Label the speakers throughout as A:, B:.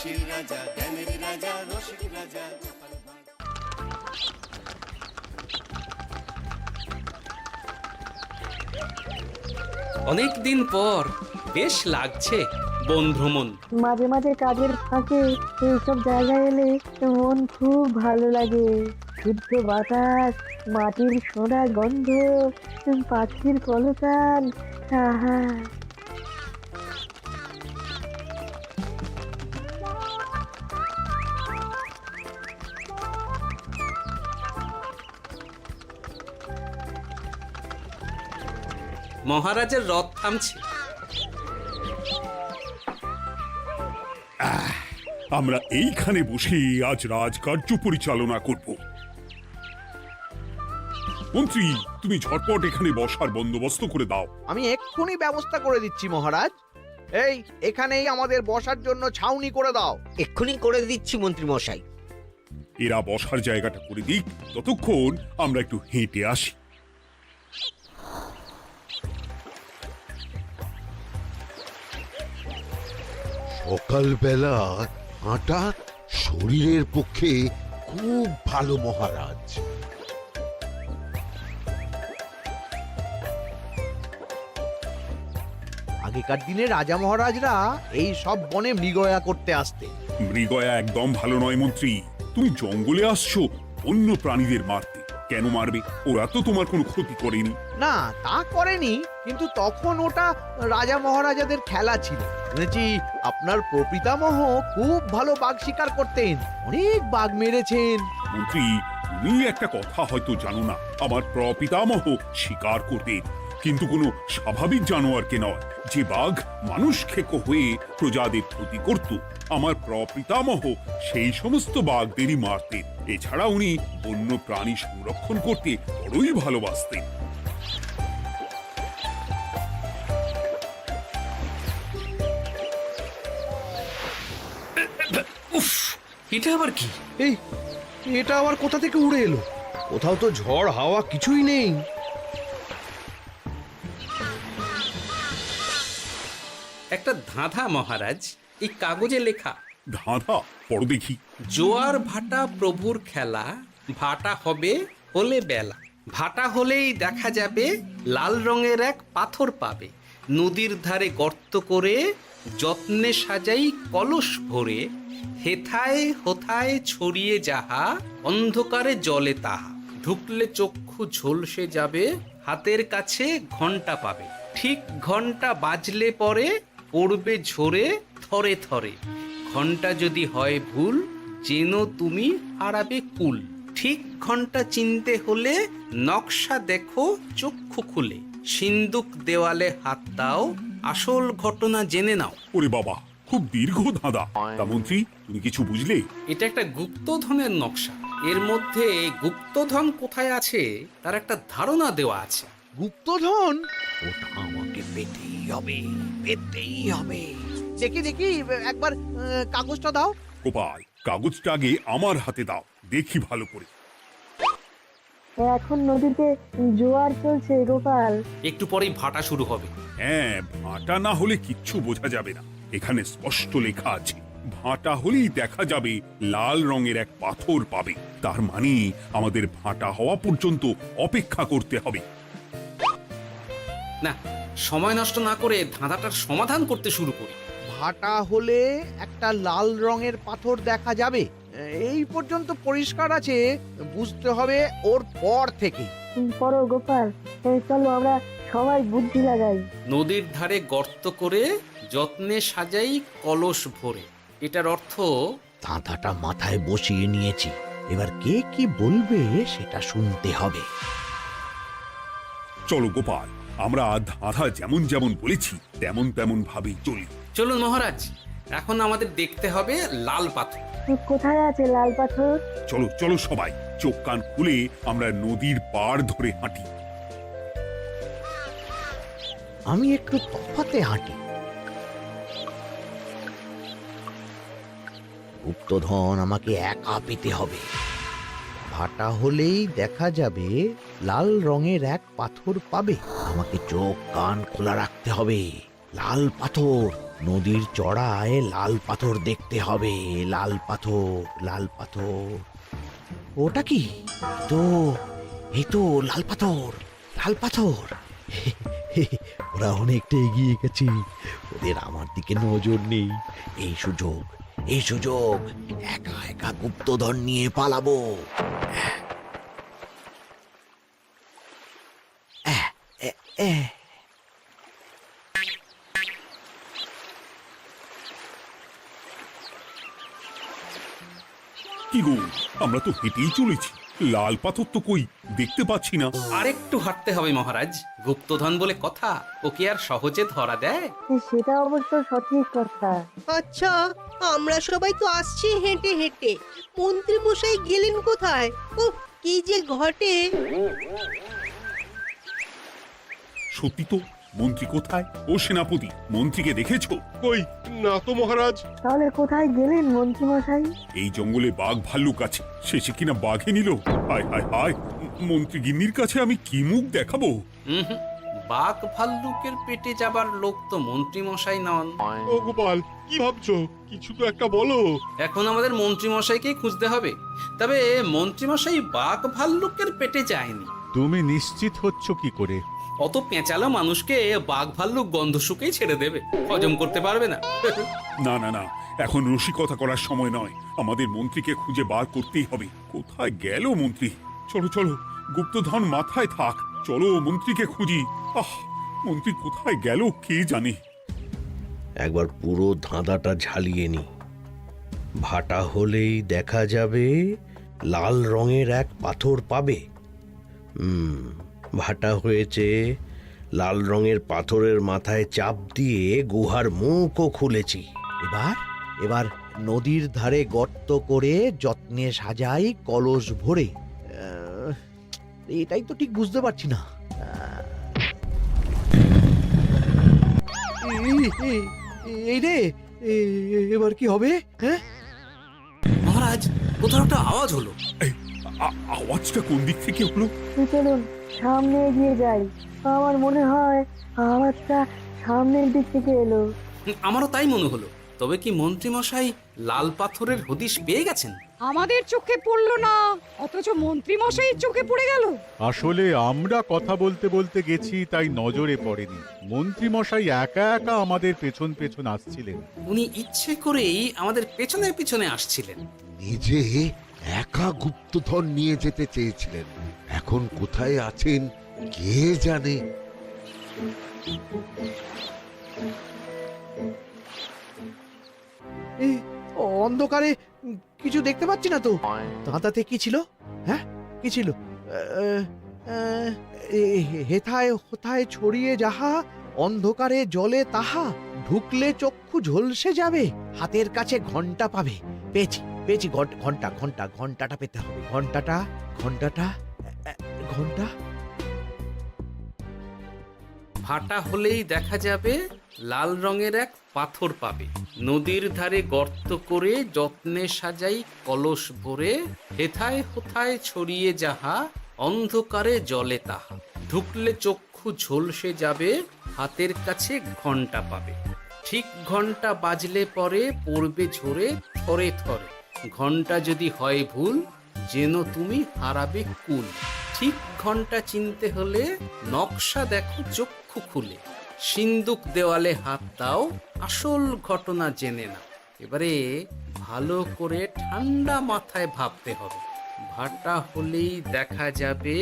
A: হাসির রাজা, জ্ঞানের রাজা, রসিক রাজা।
B: অনেক দিন পর বেশ লাগছে বন ভ্রমণ।
C: মাঝে মাঝে কাজের ফাঁকে এইসব জায়গায় এলে মন খুব ভালো লাগে। শুদ্ধ বাতাস, মাটির সোনা গন্ধ, পাখির কলতান, আহা।
B: মহারাজের রথ থামছে।
D: আমরা এইখানে বসে আজ রাজকার্য পরিচালনা করব। মন্ত্রী, তুমি ঝটপট এখানে বসার বন্দোবস্ত করে দাও।
E: আমি এক্ষুনি ব্যবস্থা করে দিচ্ছি মহারাজ। এই এখানেই আমাদের বসার জন্য ছাউনি করে দাও।
F: এক্ষুনি করে দিচ্ছি মন্ত্রী মশাই।
D: এরা বসার জায়গাটা করে দিক, ততক্ষণ আমরা একটু হেঁটে আসি।
G: সকালবেলা হাঁটা শরীরের পক্ষে খুব ভালো মহারাজ।
E: আগেকার দিনে রাজা মহারাজরা এই সব বনে মৃগয়া করতে আসতেন।
D: মৃগয়া একদম ভালো নয় মন্ত্রী। তুমি জঙ্গলে আসছো অন্য প্রাণীদের মারতে। কেন মারবে? ওরা তো তোমার কোনো ক্ষতি করেনি।
E: না, তা করেনি, কিন্তু তখন ওটা রাজা মহারাজাদের খেলা ছিল। শুনেছি আপনার প্রপিতামহ খুব ভালো বাঘ শিকার করতেন, অনেক বাঘ মেরেছেন।
D: মন্ত্রী, তুমি একটা কথা হয়তো জানো না। আমার প্রপিতামহ শিকার করতেন, কিন্তু কোনো স্বাভাবিক জানোয়ারকে নয়। যে বাঘ মানুষ খেকো হয়ে প্রজাদের ক্ষতি করত, আমার প্রপিতামহ সেই সমস্ত বাঘদেরই মারতেন। এছাড়া উনি বন্য প্রাণী সংরক্ষণ করতে বড়ই ভালোবাসতেন।
B: উফ, এটা আবার কি?
E: এই এটা আবার কোথা থেকে উড়ে এলো? কোথাও তো ঝড় হাওয়া কিছুই নেই।
B: একটা ধাঁধা মহারাজ, এই কাগজে লেখা।
D: ধাঁধা? পড়ো দেখি।
B: জোয়ার ভাটা প্রভুর খেলা, ভাটা হবে হলে বেলা। ভাটা হলেই দেখা যাবে লাল রঙের এক পাথর পাবে। নদীর ধারে গর্ত করে যত্নে সাজাই কলস ভরে। হেথায় হোথায় ছড়িয়ে যাহা, অন্ধকারে জলে তাহা। ঢুকলে চক্ষু ঝলসে যাবে, হাতের কাছে ঘন্টা পাবে। ঠিক ঘন্টা বাজলে পরে পড়বে ঝরে থরে থরে। ঘন্টা যদি হয় ভুল, যেন তুমি হারাবে কুল। ঠিক ঘন্টা চিনতে হলে নকশা দেখো চক্ষু খুলে। সিন্দুক দেওয়ালে হাত দাও, আসল ঘটনা জেনে নাও।
D: ওরে বাবা, খুব দীর্ঘ ধাঁধা। তা মন্ত্রী, তুমি কিছু বুঝলে?
B: এটা একটা গুপ্তধনের নকশা। এর মধ্যে গুপ্তধন কোথায় আছে তার একটা ধারণা দেওয়া আছে।
E: গুপ্তধন? ওটা আমাকে পেতেই হবে, পেতেই হবে। দেখি দেখি, একবার কাগজটা দাও।
D: গোপাল, কাগজটা আগে আমার হাতে দাও, দেখি ভালো করে।
C: এখন নদীতে জোয়ার চলছে গোপাল।
B: একটু পরেই ভাটা শুরু হবে।
D: হ্যাঁ, ভাটা না হলে কিচ্ছু বোঝা যাবে না। এখানে স্পষ্ট লেখা আছে, ভাটা হলেই দেখা যাবে লাল রঙের এক পাথর পাবে। তার মানে আমাদের ভাটা হওয়া পর্যন্ত অপেক্ষা করতে হবে।
B: না, সময় নষ্ট না করে ধাঁধাটার সমাধান করতে শুরু করি।
E: ভাটা হলে একটা লাল রঙের পাথর দেখা যাবে, এই পর্যন্ত পরিষ্কার আছে। বুঝতে হবে ওর পর থেকে।
C: পড়ো গোপাল, চলো আমরা সবাই বুদ্ধি লাগাই।
B: নদীর ধারে গর্ত করে যত্নে সাজাই কলস ভরে। এটার অর্থ,
E: ধাঁধাটা মাথায় বসিয়ে নিয়েছি, এবার কে কি বলবে সেটা শুনতে হবে।
D: চলো গোপাল, আমরা ধাঁধা যেমন যেমন বলেছি তেমন তেমন ভাবেই চলি।
B: চলুন মহারাজ, এখন আমাদের দেখতে হবে লাল পাথর।
C: কোথায় আছে লাল পাথর?
D: চলো চলো সবাই, চোখ কান খুলে আমরা নদীর পাড় ধরে হাঁটি।
E: আমি একটু তফাতে হাঁটি। গুপ্তধন আমাকে একা পেতে হবে। ভাটা হলেই দেখা যাবে লাল রঙের এক পাথর পাবে। আমাকে চোখ কান খোলা রাখতে হবে। লাল পাথর, নদীর চড়ায় লাল পাথর দেখতে হবে, লাল পাথর, লাল পাথর। ওটা কি? তো এই তো লাল পাথর, লাল পাথর। ওরা অনেকটা এগিয়ে গেছে, ওদের আমার দিকে নজর নেই। এই সুযোগ, এই সুযোগ, একা একা গুপ্তধন নিয়ে পালাবো।
D: কি গো, আমরা তো হেঁটেই চলেছি, লাল পাথর তো কই দেখতে পাচ্ছি না।
B: আরেকটু হাঁটতে হবে মহারাজ, গুপ্তধন বলে কথা, ওকে আর সহজে ধরা দেয়?
C: সেটা অবশ্য সঠিক কথা।
F: আচ্ছা, আমরা সবাই তো আসছি হেঁটে হেঁটে, মন্ত্রী মশাই গেলেন কোথায়? ও কি যে ঘটে!
D: সত্যি তো, মন্ত্রী কোথায়? ও সেনাপতি, মন্ত্রীকে দেখেছো?
H: কই না তো মহারাজ।
C: তাহলে কোথায় গেলেন মন্ত্রী মশাই?
D: এই জঙ্গলে বাঘ ভাল্লুক আছে, শেষে কিনা বাঘে নিল। হায় হায় হায়, মন্ত্রী গিন্নির কাছে আমি কি মুখ দেখাবো?
B: হুম, বাঘ ভাল্লুকের পেটে যাবার লোক তো মন্ত্রী মশাই নন।
H: ও গোপাল, কি ভাবছো? কিছু তো একটা বলো।
B: এখন আমাদের মন্ত্রী মশাইকেই খুঁজতে হবে। তবে মন্ত্রী মশাই বাঘ ভাল্লুকের পেটে যায়নি।
I: তুমি নিশ্চিত হচ্ছ কি করে?
B: অত পেঁচালো মানুষকে বাঘ ভাল্লুক গন্ধ শুকেই ছেড়ে দেবে, হজম করতে পারবে না।
D: না না না, এখন রসিকতা করার সময় নয়, আমাদের মন্ত্রীকে খুঁজে বার করতেই হবে। কোথায় গেল মন্ত্রী? চলো চলো, গুপ্তধন মাথায় থাক, চলো মন্ত্রীকে খুঁজি। আহ, মন্ত্রী কোথায় গেল কে জানে।
E: একবার পুরো ধাঁধাটা ঝালিয়ে নি। ভাটা হলেই দেখা যাবে লাল রঙের এক পাথর পাবে। ভাটা হয়েছে, লাল রঙের পাথরের মাথায় চাপ দিয়ে গুহার মুখও খুলেছি। এবার এবার নদীর ধারে গর্ত করে যত্নে সাজাই কলস ভরে। এটাই তো ঠিক বুঝতে পারছি না। এই রে, এবার কি হবে? হ্যাঁ,
B: মহারাজ, কোথাও একটা আওয়াজ হলো।
D: এই, আওয়াজটা কোন দিক থেকে হলো?
C: চলুন সামনে এগিয়ে যাই, আমার মনে হয় আওয়াজটা সামনের দিক থেকে এলো।
B: আমারও তাই মনে হলো। তবে কি মন্ত্রী মশাই লাল পাথরের হদিশ পেয়ে গেছেন?
J: আমাদের চোখে পড়লো না, অথচ মন্ত্রী মশাইয়ের চোখে পড়ে গেল।
I: আসলে আমরা কথা বলতে বলতে গেছি, তাই নজরে পড়েনি। মন্ত্রী মশাই একা একা আমাদের পেছন পেছন আসছিলেন।
B: উনি ইচ্ছে করেই আমাদের পেছনে পেছনে আসছিলেন।
G: নিজে একা গুপ্তধন নিয়ে যেতে চেয়েছিলেন, এখন কোথায় আছেন কে জানে।
E: এই অন্ধকারে কিছু দেখতে পাচ্ছি না তো। দাঁতাতে কি ছিল? হ্যাঁ, কি ছিল? হেথায় হোথায় ছড়িয়ে যাহা, অন্ধকারে জলে তাহা, ঢুকলে চক্ষু ঝলসে যাবে, হাতের কাছে ঘন্টা পাবে। পেয়েছি পেয়েছি, ঘন্টা ঘন্টা ঘন্টাটা পেতে হবে। ঘন্টাটা ঘন্টাটা ঘন্টা।
B: ভাটা হলেই দেখা যাবে লাল রঙের এক পাথর পাবে, নদীর ধারে গর্ত করে যত্নে সাজাই কলস ভরে, হেথায় হোথায় ছড়িয়ে যাহা, অন্ধকারে জলে তাহা, ঢুকলে চক্ষু ঝলসে যাবে, হাতের কাছে ঘন্টা পাবে। ঠিক ঘন্টা বাজলে পরে পড়বে ঝরে থরে থরে, ঘন্টা যদি হয় ভুল যেন তুমি হারাবে কুল। ঠিক ঘন্টা চিনতে হলে নকশা দেখো চক্ষু খুলে, সিন্দুক দেওয়ালে হাত দাও, আসল ঘটনা জেনে নাও। এবারে ভালো করে ঠান্ডা মাথায় ভাবতে হবে। ভাটা হলেই দেখা যাবে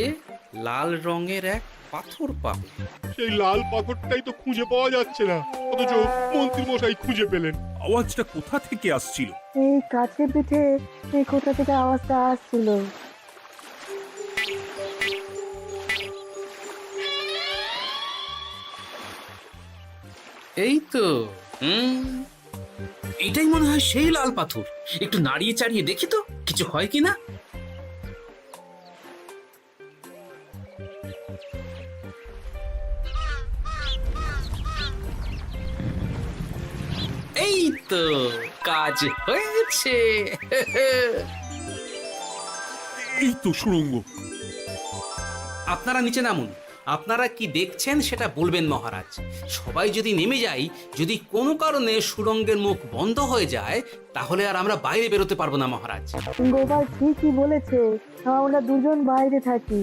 B: লাল রঙের এক পাথর পাবে।
H: সেই লাল পাথরটাই তো খুঁজে পাওয়া যাচ্ছে না, অথচ মন্ত্রী মশাই খুঁজে পেলেন।
D: আওয়াজটা কোথা থেকে আসছিল?
C: এই কাছে পিঠে এই কোথা থেকে আওয়াজটা আসছিল।
B: এই তো, এটাই মনে হয় সেই লাল পাথর। একটু নাড়িয়ে চাড়িয়ে দেখি তো কিছু হয় কিনা। এই তো, কাজ হয়েছে।
D: এই তো সুড়ঙ্গ।
B: আপনারা নিচে নামুন, আপনারা কি দেখছেন সেটা বলবেন মহারাজ। সবাই যদি নেমে যাই, যদি কোনো কারণে সুড়ঙ্গের মুখ বন্ধ হয়ে যায়, তাহলে আর আমরা বাইরে বেরোতে পারবো না মহারাজ।
C: গোপাল ঠিকই বলেছে, আমরা দুজন বাইরে থাকি।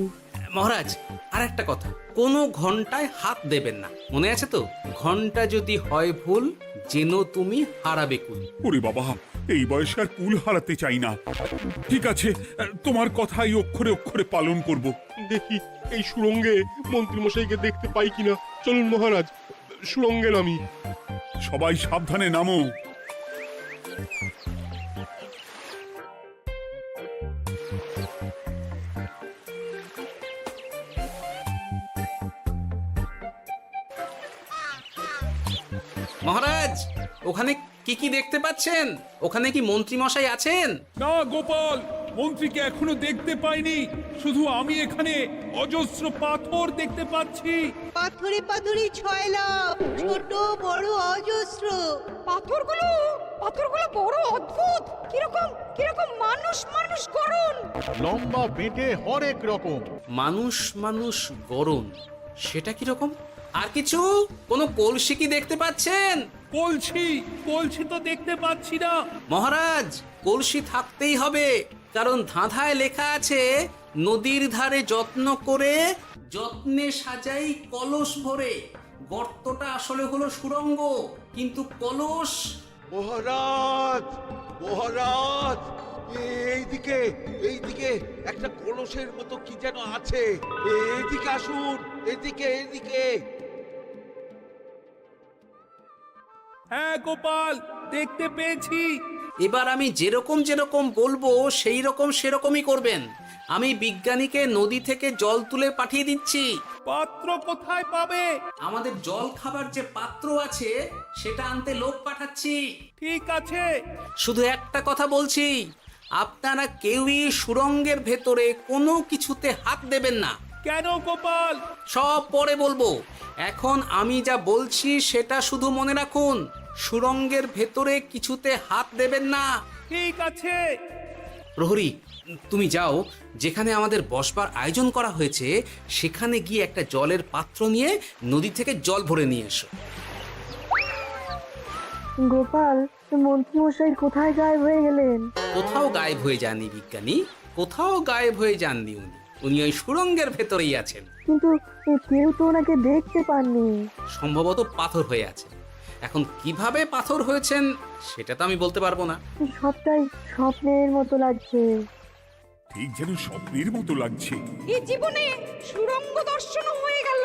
B: মহারাজ, আর একটা কথা, কোনো ঘন্টায় হাত দেবেন না, মনে আছে তো? ঘন্টা যদি হয় ভুল, যেন তুমি হারাবে কুল।
D: ওরে বাবা, এই বয়সে আর কুল হারাতে চাই না। ঠিক আছে, তোমার কথাই অক্ষরে অক্ষরে পালন করব।
H: দেখি এই সুরঙ্গে মন্ত্রী মশাইকে দেখতে পাই কিনা। চলুন মহারাজ, সুরঙ্গে নামি।
D: সবাই সাবধানে নামো।
B: মহারাজ, ওখানে কি কি দেখতে পাচ্ছেন? ওখানে কি মন্ত্রী মশাই আছেন?
D: না গোপাল, মন্ত্রীকে এখনো দেখতে পাইনি। শুধু আমি এখানে অজস্র পাথর দেখতে পাচ্ছি।
F: পাথরে পাথরে ছয়লা, ছোট বড় অজস্র।
J: পাথরগুলো বড় অদ্ভুত, কিরকম কিরকম মানুষ মানুষ গড়ন।
I: লম্বা বেঁটে হরেক রকম।
B: মানুষ মানুষ গরম, সেটা কি রকম? আর কিছু? কোনো কলসি কি দেখতে পাচ্ছেন?
D: কলসি তো দেখতে পাচ্ছি না।
B: মহারাজ, কলসি থাকতেই হবে, কারণ ধাঁধায় লেখা আছে, নদীর ধারে যত্ন করে যত্নে সাজাই কলস ভরে। গর্তটা আসলে হলো সুড়ঙ্গ, কিন্তু কলস।
G: মহারাজ, মহারাজ, এইদিকে এইদিকে একটা কলসের মতো কি যেন আছে। এইদিকে আসুন, এদিকে এদিকে।
D: হ্যাঁ গোপাল, দেখতে পেয়েছি।
B: এবার আমি যেরকম যেরকম বলবো সেই রকম সেরকমই করবেন। আমি বিজ্ঞানীকে নদী থেকে জল তুলে পাঠিয়ে দিচ্ছি।
D: পাত্র কোথায় পাবে?
B: আমাদের জল খাবার যে পাত্র আছে সেটা আনতে লোক পাঠাচ্ছি।
D: ঠিক আছে।
B: শুধু একটা কথা বলছি, আপনারা কেউই সুড়ঙ্গের ভেতরে কোনো কিছুতে হাত দেবেন না।
D: কেন গোপাল?
B: সব পরে বলবো, এখন আমি যা বলছি সেটা শুধু মনে রাখুন। সুড়ঙ্গের ভেতরে কিছুতে হাত দেবেন না।
D: ঠিক আছে।
B: প্রহরী, তুমি যাও, যেখানে আমাদের বসবার আয়োজন করা হয়েছে সেখানে গিয়ে একটা জলের পাত্র নিয়ে নদী থেকে জল ভরে নিয়ে এসো।
C: গোপাল, মন্ত্রী মশাই কোথায় গায়েব হয়ে গেলেন?
B: কোথাও গায়েব হয়ে যাননি বিজ্ঞানী, কোথাও গায়েব হয়ে যাননি উনি। উনি ওই সুড়ঙ্গের ভেতরেই আছেন।
C: কিন্তু কেউ তো ওনাকে দেখতে পাননি।
B: সম্ভবত পাথর হয়ে আছে। এখন কিভাবে পাথর হয়েছেন সেটা তো আমি বলতে পারবো না।
C: সবটাই স্বপ্নের মতো লাগছে।
D: ঠিক যেন স্বপ্নের মতো লাগছে।
J: এই জীবনে সুড়ঙ্গ দর্শন হয়ে গেল।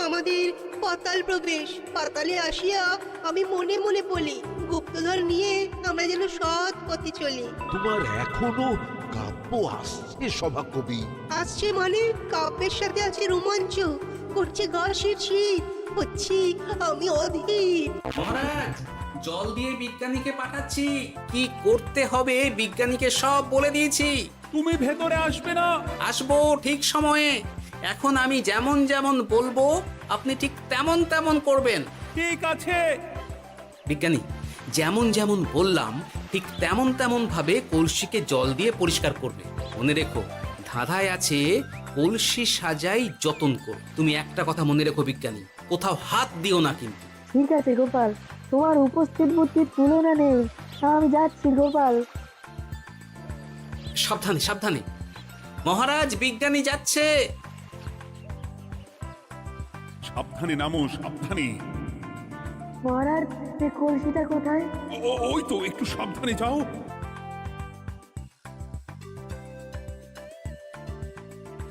F: আমাদের পাতাল প্রবেশ। পাতালে আসিয়া আমি মনে মনে বলি, গুপ্তধর নিয়ে আমরা যেন সৎ পথে চলি।
G: তোমার এখনো কাব্য আসছে সভাকবি?
F: আসছে মানে কাব্যের সাথে আছে রোমাঞ্চ, করছে গা শীত, হচ্ছি আমি অধীর।
B: মহারাজ, জল দিয়ে বিজ্ঞানীকে পাঠাচ্ছি। কি করতে হবে বিজ্ঞানীকে সব বলে দিয়েছি।
D: তুমি ভেতরে আসবে না?
B: আসবো ঠিক সময়ে। এখন আমি যেমন যেমন বলবো আপনি ঠিক তেমন তেমন করবেন।
D: ঠিক আছে।
B: বিজ্ঞানী, যেমন যেমন বললাম ঠিক তেমন তেমন ভাবে কলসিকে জল দিয়ে পরিষ্কার করবে। মনে রেখো, ধাঁধায় আছে কলসি সাজাই যতন কর। তুমি একটা কথা মনে রেখো বিজ্ঞানী, কোথাও হাত দিও না কিন্তু।
C: ঠিক আছে গোপাল, তোমার উপস্থিত বুদ্ধির তুলনা নেই। আমি যাচ্ছি গোপাল।
B: সাবধানে সাবধানে। মহারাজ, বিজ্ঞানী যাচ্ছে।
D: সাবধানে নামো, সাবধানে।
C: মহারাজ, কলসিটা কোথায়?
D: ওই তো, একটু সাবধানে যাও।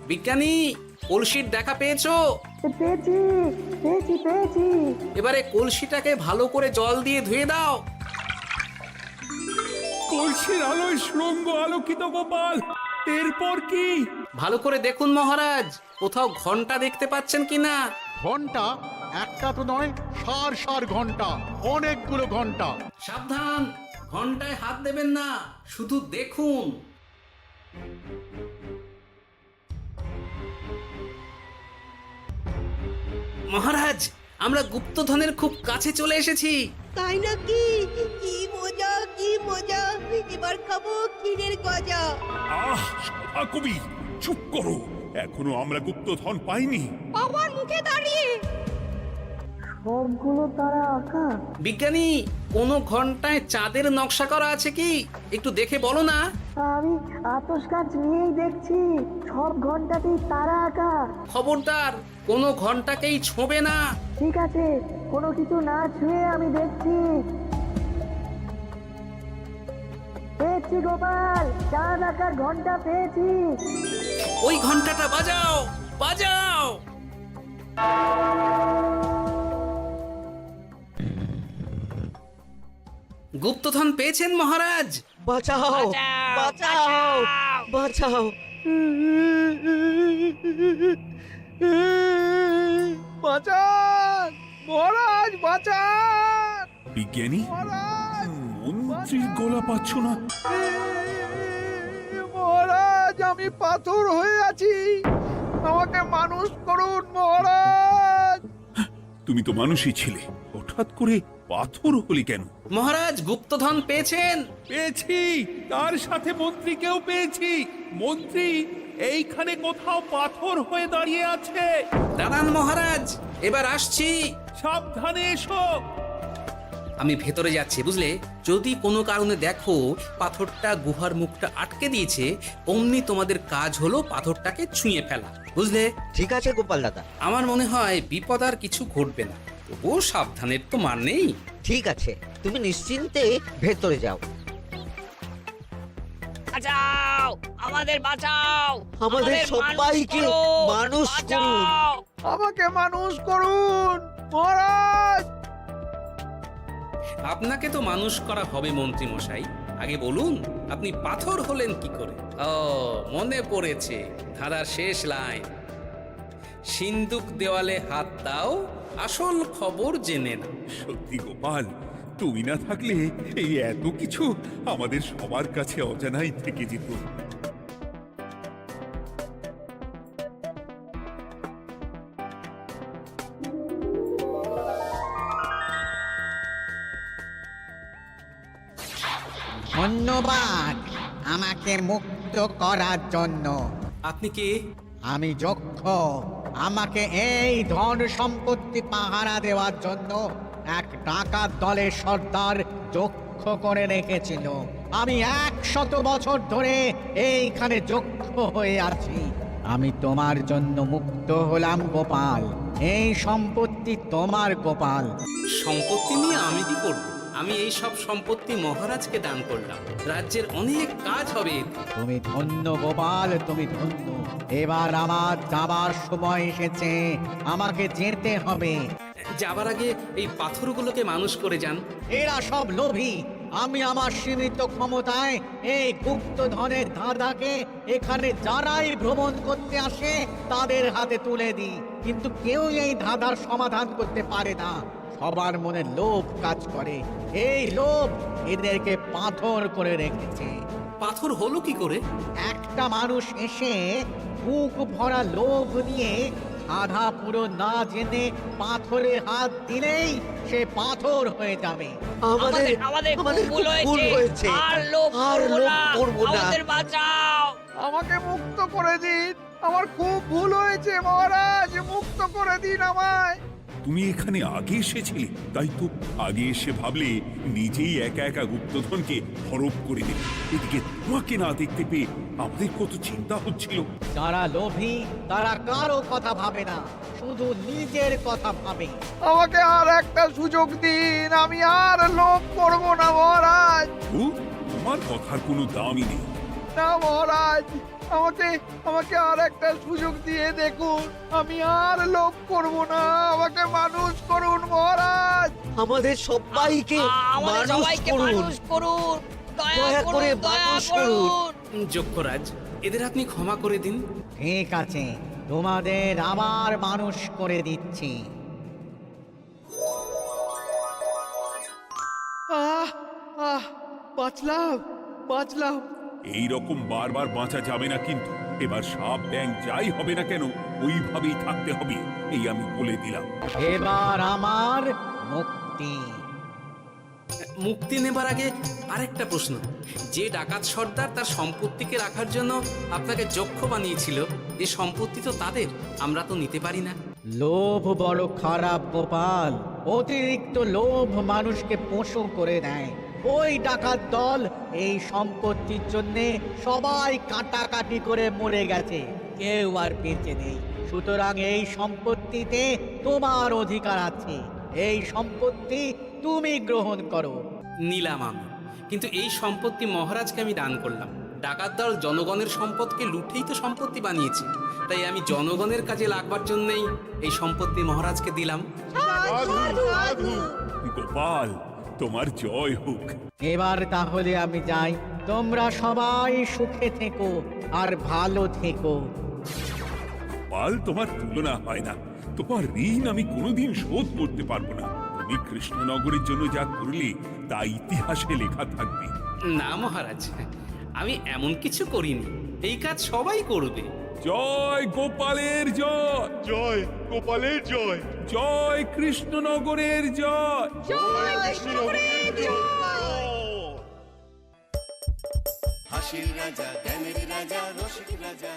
B: বিজ্ঞানী, কলসির দেখা পেয়েছো?
C: পেয়েছি পেয়েছি পেয়েছি।
B: এবারে কলসিটাকে ভালো করে জল দিয়ে ধুয়ে দাও।
D: কলসির আলোয় সুড়ঙ্গ আলোকিত গোপাল। এরপর কি?
B: ভালো করে দেখুন মহারাজ, কোথাও ঘন্টা দেখতে পাচ্ছেন কিনা?
I: ঘন্টা একটা তো নয়, সার সার ঘন্টা, অনেকগুলো ঘন্টা।
B: সাবধান, ঘন্টায় হাত দেবেন না, শুধু দেখুন। মহারাজ, আমরা গুপ্তধনের খুব কাছে চলে এসেছি।
F: তাই নাকি? কি মজা কি মজা, এবার খাবো ক্ষীরের গজা।
D: আহ, সভাকবি চুপ করো। এখনো আমরা গুপ্তধন পাইনি।
J: বাবার মুখে দাঁড়িয়ে
C: সবগুলো তারা আঁকা।
B: বিজ্ঞানী, কোনো ঘন্টায় চাঁদের নকশা করা আছে কি? একটু দেখে বলো না।
C: আমি আতস কাজ নিয়েই দেখছি, সব ঘন্টাতেই তারা আঁকা।
B: খবরদার, কোনো ঘন্টাকেই ছোঁবে না।
C: ঠিক আছে, কোনো কিছু না ছুঁয়ে আমি দেখছি। পেয়েছি গোপাল, চাঁদ আঁকার ঘন্টা পেয়েছি।
B: ওই ঘন্টাটা বাজাও, বাজাও। গুপ্তধন পেয়েছেন মহারাজ?
E: বাঁচাও, বাঁচাও, বাঁচাও।
I: বাঁচান মহারাজ, বাঁচান
D: বিজ্ঞানী,
I: মহারাজ,
D: মন্ত্রীর গলা পাচ্ছ না?
I: মহারাজ, আমি পাথর হয়ে আছি, আমাকে মানুষ করুন মহারাজ।
D: তুমি তো মানুষই ছিলে, হঠাৎ করে পাথর হলি কেন?
B: মহারাজ, গুপ্তধন পেয়েছেন?
D: পেয়েছি, তার সাথে মন্ত্রীকেও পেয়েছি। মন্ত্রী এইখানে কোথাও পাথর হয়ে দাঁড়িয়ে আছে।
B: দাঁড়ান মহারাজ, এবার আসছি।
D: সাবধানে এসো।
B: আমি ভেতরে যাচ্ছি, বুঝলে? যদি কোনো কারণে দেখো পাথরটা গুহার মুখটা আটকে দিয়েছে, অমনি তোমাদের কাজ হলো পাথরটাকে ছুঁয়ে ফেলা, বুঝলে?
E: ঠিক আছে গোপাল দাদা।
B: আমার মনে হয় বিপদ আর কিছু ঘটবে না, তবুও সাবধানের তো মান নেই।
E: ঠিক আছে, তুমি নিশ্চিন্তে ভেতরে যাও।
J: বাঁচাও, আমাদের বাঁচাও,
E: আমাদের সবাইকে মানুষ করুন।
I: আমাকে মানুষ করুন মহারাজ।
B: আপনাকে তো মানুষ করা হবে মন্ত্রী মশাই। আগে বলুন, আপনি পাথর হলেন কি করে? ও, মনে পড়েছে, ধারার শেষ লাইন, সিন্দুক দেওয়ালে হাত দাও, আসল খবর জেনে না।
D: সত্যি গোপাল, তুমি না থাকলে এই এত কিছু আমাদের সবার কাছে অজানাই থেকে যেত।
K: ধন্যবাদ আমাকে মুক্ত করার জন্য।
B: আপনি কে?
K: আমি যক্ষ। আমাকে এই ধন সম্পত্তি পাহারা দেওয়ার জন্য এক ডাকাত দলের সর্দার যক্ষ করে রেখেছিল। আমি 100 বছর ধরে এইখানে যক্ষ হয়ে আছি। আমি তোমার জন্য মুক্ত হলাম গোপাল। এই সম্পত্তি তোমার গোপাল।
B: সম্পত্তি নিয়ে আমি কি করব? আমি এই সব সম্পত্তি মহারাজকে দান করলাম, রাজ্যের অনেক কাজ হবে।
K: তুমি ধন্য গোপাল, তুমি ধন্য। এবার আমার যাবার সময় এসেছে, আমাকে যেতে হবে।
B: যাবার আগে এই পাথরগুলোকে মানুষ করে যান।
K: এরা সব লোভী। আমি আমার সীমিত ক্ষমতায় এই গুপ্তধনের ধাঁধাকে এখানে যারাই ভ্রমণ করতে আসে তাদের হাতে তুলে দিই, কিন্তু কেউ এই ধাঁধার সমাধান করতে পারে না। সবার মনে লোভ কাজ করে, এই লোভ এদেরকে পাথর করে রেখেছে।
B: পাথর হলো কি করে?
K: একটা মানুষ এসে বুক ভরা লোভ নিয়ে আধা পুরো না জেনে পাথরে হাত দিলেই সে পাথর হয়ে যাবে।
J: আমাদের ভুল হয়েছে, আর লোভ করবো না, আমাদের বাঁচাও।
I: আমাকে মুক্ত করে দিন, আমার খুব ভুল হয়েছে মহারাজ, মুক্ত করে দিন আমায়।
D: তুমি এখানে আগে এসেছিলে, তাই তো আগে এসে ভাবলে নিজেই একা একা গুপ্তধনকে হরপ করে দেবে। এদিকে তোমাকে না দেখতে পেয়ে আমাদের কত চিন্তা হচ্ছিল।
K: যারা লোভী তারা কারো কথা ভাবে না, শুধু নিজের কথা ভাবে।
I: আমাকে আর একটা সুযোগ দিন, আমি আর লোভ করব না মহারাজ।
D: ও, তোমার কথার কোনো দামই নেই।
I: না মহারাজ, আমাকে আর একটা সুযোগ দিয়ে দেখুন, আমি আর লোভ করব না, আমাকে মানুষ করুন মহারাজ।
E: আমাদের সবাইকে
J: মানুষ করুন, দয়া করে মানুষ করুন।
B: যক্ষরাজ, এদের আপনি ক্ষমা করে দিন।
K: ঠিক আছে, তোমাদের আবার মানুষ করে দিচ্ছি।
I: বাঁচলাম।
D: এই রকম বারবার বাঁচা যাবে না কিন্তু। এবার সাপ ব্যাং যাই হবে না কেন, ওইভাবেই থাকতে হবে, এই আমি বলে দিলাম।
K: এবার আমার মুক্তি।
B: মুক্তি নেবার আগে আরেকটা প্রশ্ন, যে ডাকাত সর্দার তার সম্পত্তিকে রাখার জন্য আপনাকে যক্ষ বানিয়েছিল, এই সম্পত্তি তো তাদের, আমরা তো নিতে পারি না।
K: লোভ বড় খারাপ গোপাল, অতিরিক্ত লোভ মানুষকে পশু করে দেয়। ওই ডাকাত দল এই সম্পত্তির জন্য সবাই কাটাকাটি করে মরে গেছে, কেউ আর বেঁচে নেই। সুতরাং এই সম্পত্তিতে তোমার অধিকার আছে, এই সম্পত্তি তুমি গ্রহণ করো।
B: নিলাম আমি, কিন্তু এই সম্পত্তি মহারাজকে আমি দান করলাম। ডাকাত দল জনগণের সম্পদকে লুঠেই তো সম্পত্তি বানিয়েছে, তাই আমি জনগণের কাজে লাগবার জন্যই এই সম্পত্তি মহারাজকে দিলাম।
D: গোপাল, তোমার জয় হোক।
K: এবার তাহলে আমি যাই, তোমরা সবাই সুখে থেকো আর ভালো থেকো।
D: গোপাল, তোমার তুলনা হয় না। তোমার ঋণ আমি কোনোদিন শোধ করতে পারবো না। তুমি কৃষ্ণনগরের জন্য যা করলে তা ইতিহাসে লেখা থাকবে।
B: না মহারাজ, আমি এমন কিছু করিনি, এই কাজ সবাই করবে।
D: জয় গোপালের জয়,
H: জয় গোপালের জয়,
D: জয় কৃষ্ণনগরের জয়।
A: হাসির রাজা জ্ঞানের রাজা রসিক রাজা